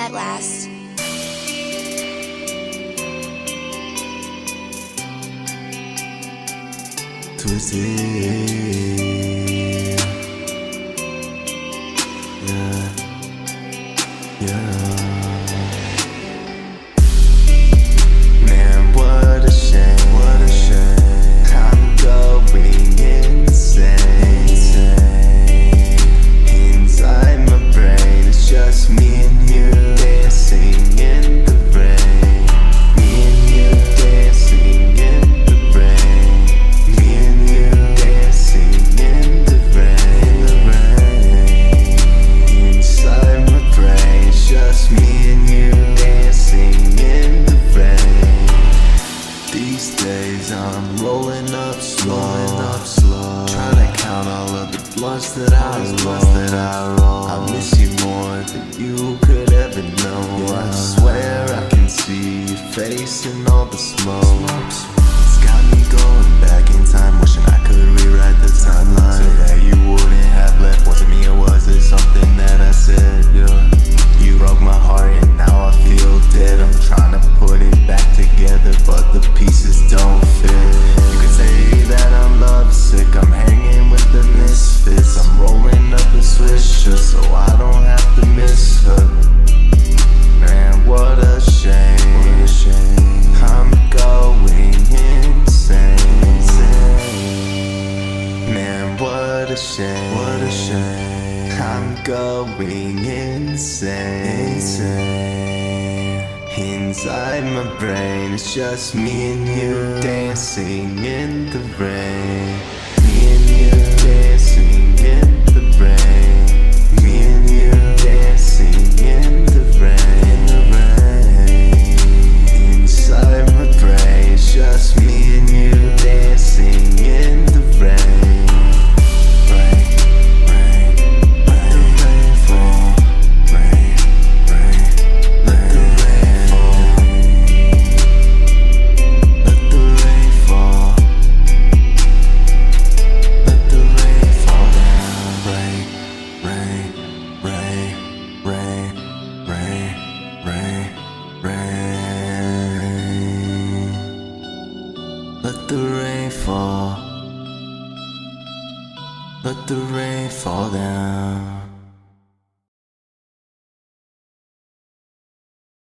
metlast. Twizzie, yeah, yeah. Man, what a shame, what a shame. I'm going insane. Inside my brain, it's just me and you dancing in the rain. Me and you dancing in the rain. Me and you dancing in the rain. Inside my brain, it's just me and you dancing in the rain. These days I'm rolling up slow, trying to count all of the blunts that I roll. I miss you more than you could ever know. I swear I can see your face in all the smoke. It's got me going back in time, wishing I could rewrite the timeline, so that you wouldn't have left. Was it me or was it something that I said? Yeah. You broke my heart and now I feel dead. I'm trying to put it back together, but the pieces don't fit. You can say that I'm lovesick, I'm hanging with the misfits. I'm rolling up a swisher so I don't have to miss her. Man, what a shame, I'm going insane. Man, what a shame, I'm going insane. Inside my brain, it's just me and you dancing in the rain. Me and you dancing in the rain. Me and you dancing in the rain. Inside my brain, it's just me and you dancing in the rain. Let the rain fall. Let the rain fall down.